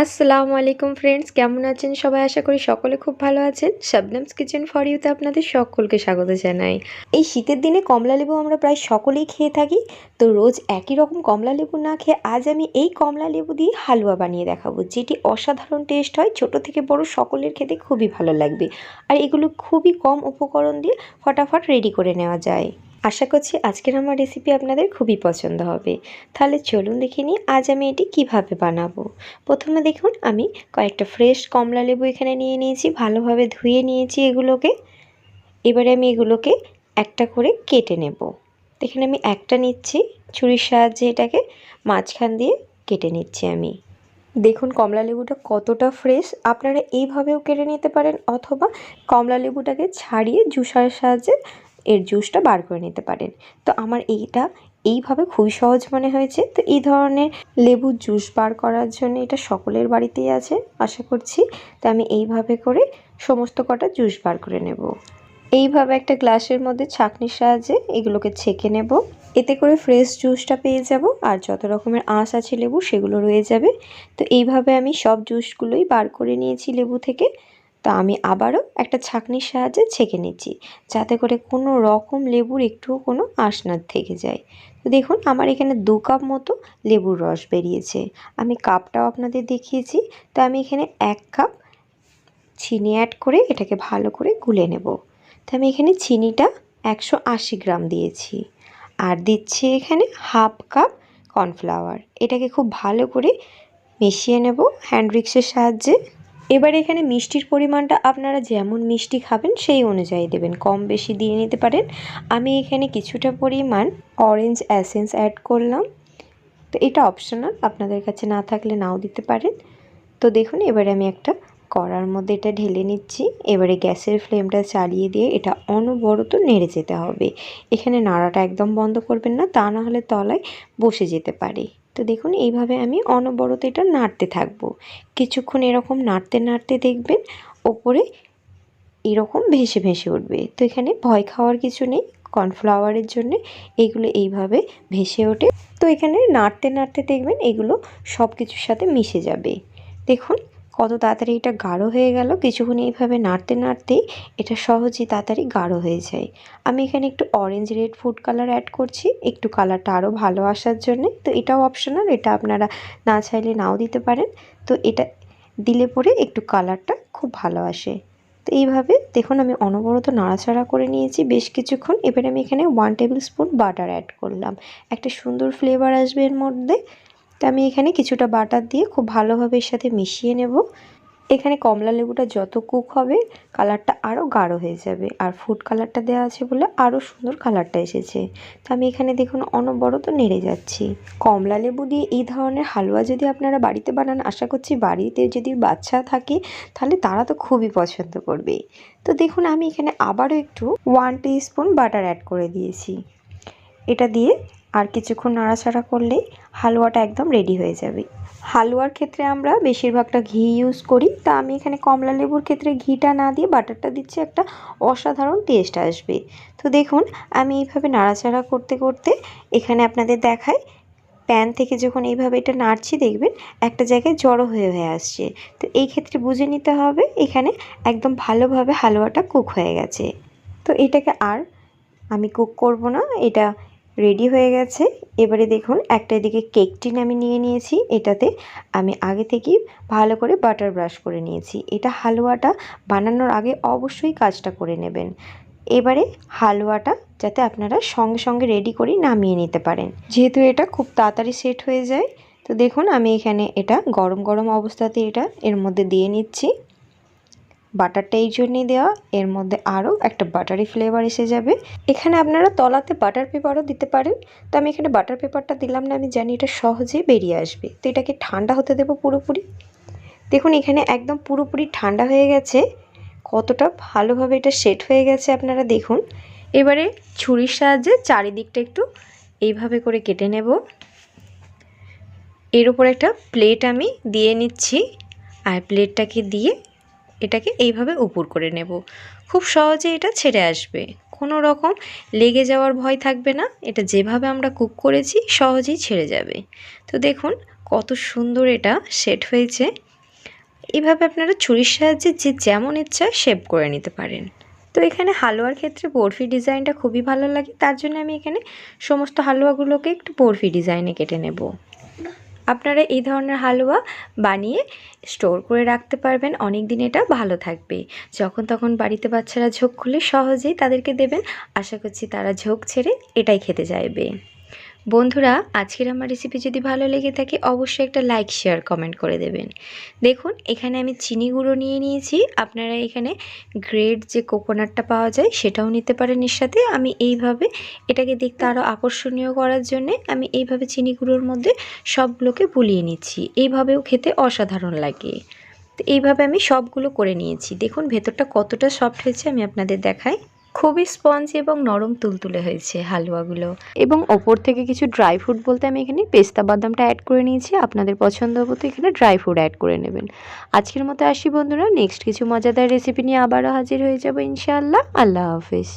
আসসালামু আলাইকুম ফ্রেন্ডস, কেমন আছেন সবাই? আশা করি সকলে খুব ভালো আছেন। শবনমস কিচেন ফর ইউতে আপনাদের সকলকে স্বাগত জানাই। এই শীতের দিনে কমলা লেবু আমরা প্রায় সকলেই খেয়ে থাকি। তো রোজ একই রকম কমলা লেবু না খেয়ে আজ আমি এই কমলা লেবু দিয়ে হালুয়া বানিয়ে দেখাবো, যেটি অসাধারণ টেস্ট হয়। ছোট থেকে বড় সকলের খেতে খুবই ভালো লাগবে, আর এগুলো খুবই কম উপকরণ দিয়ে ফটাফট রেডি করে নেওয়া যায়। আশা করছি আজকের আমার রেসিপি আপনাদের খুবই পছন্দ হবে। তাহলে চলুন দেখে নিই আজ আমি এটি কিভাবে বানাবো। প্রথমে দেখুন, আমি কয়েকটা ফ্রেশ কমলা লেবু এখানে নিয়ে নিয়েছি, ভালোভাবে ধুয়ে নিয়েছি এগুলোকে। এবারে আমি এগুলোকে একটা করে কেটে নেব। এখানে আমি একটা নিচ্ছি, ছুরির সাহায্যে এটাকে মাঝখান দিয়ে কেটে নিচ্ছি আমি। দেখুন কমলা লেবুটা কতটা ফ্রেশ। আপনারা এইভাবেও কেটে নিতে পারেন, অথবা কমলা লেবুটাকে ছাড়িয়ে জুসারের সাহায্যে এর জুসটা বার করে নিতে পারেন। তো আমার এইভাবে খুবই সহজ মনে হয়েছে। তো এই ধরনের লেবুর জুস বার করার জন্য এটা সকলের বাড়িতেই আছে আশা করছি। তো আমি এইভাবে করে সমস্ত কটা জুস বার করে নেব। এইভাবে একটা গ্লাসের মধ্যে ছাঁকনির সাহায্যে এগুলোকে ছেঁকে নেব। এতে করে ফ্রেশ জুসটা পেয়ে যাব, আর যত রকমের আঁশ আছে লেবু সেগুলো রয়ে যাবে। তো এইভাবে আমি সব জুসগুলোই বার করে নিয়েছি লেবু থেকে। তো আমি আবারও একটা ছাঁকনির সাহায্যে ছেঁকে নিচ্ছি, যাতে করে কোনো রকম লেবুর একটুও কোনো আঁশ না থেকে যায়। তো দেখুন আমার এখানে 2 কাপ মতো লেবুর রস বেরিয়েছে। আমি কাপটাও আপনাদের দেখিয়েছি। তো আমি এখানে 1 কাপ চিনি অ্যাড করে এটাকে ভালো করে গুলে নেব। তো আমি এখানে চিনিটা 180 গ্রাম দিয়েছি, আর দিচ্ছি এখানে হাফ কাপ কর্নফ্লাওয়ার। এটাকে খুব ভালো করে মিশিয়ে নেব হ্যান্ড উইক্সের সাহায্যে। এবার এখানে মিষ্টির পরিমাণটা আপনারা যেমন মিষ্টি খাবেন সেই অনুযায়ী দেবেন, কম বেশি দিয়ে নিতে পারেন। আমি এখানে কিছুটা পরিমাণ অরেঞ্জ এসেন্স অ্যাড করলাম। তো এটা অপশনাল, আপনাদের কাছে না থাকলে নাও দিতে পারেন। তো দেখুন এবারে আমি একটা কড়ার মধ্যে এটা ঢেলে নিচ্ছি। এবারে গ্যাসের ফ্লেমটা চালিয়ে দিয়ে এটা অনবরত নেড়ে যেতে হবে। এখানে নাড়াটা একদম বন্ধ করবেন না, তা না হলে তলায় বসে যেতে পারে। তো দেখুন এইভাবে আমি অনবরত এটা নাড়তে থাকবো। কিছুক্ষণ এরকম নাড়তে নাড়তে দেখবেন ওপরে এরকম ভেসে ভেসে উঠবে। তো এখানে ভয় খাওয়ার কিছু নেই, কর্নফ্লাওয়ারের জন্য এগুলো এইভাবে ভেসে ওঠে। তো এখানে নাড়তে নাড়তে দেখবেন এগুলো সব কিছুর সাথে মিশে যাবে। দেখুন কত তাড়াতাড়ি এটা গাঢ় হয়ে গেল। কিছুক্ষণ এইভাবে নাড়তে নাড়তেই এটা সহজেই তাড়াতাড়ি গাঢ় হয়ে যায়। আমি এখানে একটু orange red food colour add করছি, একটু কালারটা আরও ভালো আসার জন্যে। তো এটাও অপশনাল, এটা আপনারা না চাইলে নাও দিতে পারেন। তো এটা দিলে পরে একটু কালারটা খুব ভালো আসে। তো এইভাবে দেখুন আমি অনবরত নাড়াচাড়া করে নিয়েছি বেশ কিছুক্ষণ। এবারে আমি এখানে 1 টেবিল স্পুন বাটার অ্যাড করলাম, একটা সুন্দর ফ্লেভার আসবে এর মধ্যে। তো আমি এখানে কিছুটা বাটার দিয়ে খুব ভালোভাবে এর সাথে মিশিয়ে নেব। এখানে কমলা লেবুটা যত কুক হবে কালারটা আরও গাঢ় হয়ে যাবে, আর ফুড কালারটা দেওয়া আছে বলে আরও সুন্দর কালারটা এসেছে। তো আমি এখানে দেখুন অনবরত নেড়ে যাচ্ছি। কমলা লেবু দিয়ে এই ধরনের হালুয়া যদি আপনারা বাড়িতে বানান, আশা করছি বাড়িতে যদি বাচ্চা থাকে তাহলে তারা তো খুবই পছন্দ করবে। তো দেখুন আমি এখানে আবারও একটু 1 টিস্পুন বাটার অ্যাড করে দিয়েছি। এটা দিয়ে আর কিছুক্ষণ নাড়াচাড়া করলেই হালুয়াটা একদম রেডি হয়ে যাবে। হালুয়ার ক্ষেত্রে আমরা বেশিরভাগটা ঘি ইউজ করি, তা আমি এখানে কমলা লেবুর ক্ষেত্রে ঘিটা না দিয়ে বাটারটা দিচ্ছি, একটা অসাধারণ টেস্ট আসবে। তো দেখুন আমি এইভাবে নাড়াচাড়া করতে করতে এখানে আপনাদের দেখাই, প্যান থেকে যখন এইভাবে এটা নাড়ছি দেখবেন একটা জায়গায় জড়ো হয়ে হয়ে আসছে। তো এই ক্ষেত্রে বুঝে নিতে হবে এখানে একদম ভালোভাবে হালুয়াটা কুক হয়ে গেছে। তো এটাকে আর আমি কুক করব না, এটা রেডি হয়ে গেছে। এবারে দেখুন একটা এদিকে কেক টিন আমি নিয়ে নিয়েছি, এটাতে আমি আগে থেকেই ভালো করে বাটার ব্রাশ করে নিয়েছি। এটা হালুয়াটা বানানোর আগে অবশ্যই কাজটা করে নেবেন। এবারে হালুয়াটা যাতে আপনারা সঙ্গে সঙ্গে রেডি করে নামিয়ে নিতে পারেন, যেহেতু এটা খুব তাড়াতাড়ি সেট হয়ে যায়। তো দেখুন আমি এখানে এটা গরম গরম অবস্থাতে এটা এর মধ্যে দিয়ে নিচ্ছি। বাটারটা এই জন্যই দেওয়া, এর মধ্যে আরও একটা বাটারি ফ্লেভার এসে যাবে। এখানে আপনারা তলাতে বাটার পেপারও দিতে পারেন। তো আমি এখানে বাটার পেপারটা দিলাম না, আমি জানি এটা সহজেই বেরিয়ে আসবে। তো এটাকে ঠান্ডা হতে দেবো পুরোপুরি। দেখুন এখানে একদম পুরোপুরি ঠান্ডা হয়ে গেছে, কতটা ভালোভাবে এটা সেট হয়ে গেছে আপনারা দেখুন। এবারে ছুরির সাহায্যে চারিদিকটা একটু এইভাবে করে কেটে নেব। এর উপর একটা প্লেট আমি দিয়ে নিচ্ছি, আর প্লেটটাকে দিয়ে এটাকে এইভাবে উপর করে নেব। খুব সহজে এটা ছেড়ে আসবে, কোনো রকম লেগে যাওয়ার ভয় থাকবে না। এটা যেভাবে আমরা কুক করেছি সহজেই ছেড়ে যাবে। তো দেখুন কত সুন্দর এটা সেট হয়েছে। এইভাবে আপনারা ছুরির সাহায্যে যে যেমন ইচ্ছা শেপ করে নিতে পারেন। তো এখানে হালুয়ার ক্ষেত্রে বরফি ডিজাইনটা খুবই ভালো লাগে, তার জন্য আমি এখানে সমস্ত হালুয়াগুলোকে একটু বরফি ডিজাইনে কেটে নেব। আপনারা এই ধরনের হালুয়া বানিয়ে স্টোর করে রাখতে পারবেন, অনেক দিন এটা ভালো থাকবে। যখন তখন বাড়িতে বাচ্চারা ঝোঁক খুলে সহজেই তাদেরকে দেবেন, আশা করছি তারা ঝোঁক ছেড়ে এটাই খেতে চাইবে। বন্ধুরা, আজকের আমার রেসিপি যদি ভালো লেগে থাকে অবশ্যই একটা লাইক শেয়ার কমেন্ট করে দেবেন। দেখুন এখানে আমি চিনি গুঁড়ো নিয়ে নিয়েছি, আপনারা এখানে গ্রেড যে কোকোনাটটা পাওয়া যায় সেটাও নিতে পারেন এর সাথে। আমি এইভাবে এটাকে দেখতে আরও আকর্ষণীয় করার জন্যে আমি এইভাবে চিনি গুঁড়োর মধ্যে সবগুলোকে বুলিয়ে নিচ্ছি, এইভাবেও খেতে অসাধারণ লাগে। তো এইভাবে আমি সবগুলো করে নিয়েছি। দেখুন ভেতরটা কতটা সফট হয়েছে আমি আপনাদের দেখাই। খুবই স্পঞ্জি এবং নরম তুলতুলে হয়েছে হালুয়াগুলো। এবং ওপর থেকে কিছু ড্রাই ফ্রুট বলতে আমি এখানে পেস্তা বাদামটা অ্যাড করে নিয়েছি, আপনাদের পছন্দ মতো এখানে ড্রাই ফ্রুট অ্যাড করে নেবেন। আজকের মতো আসি বন্ধুরা, নেক্সট কিছু মজাদার রেসিপি নিয়ে আবারও হাজির হয়ে যাব ইনশাআল্লাহ। আল্লাহ হাফেজ।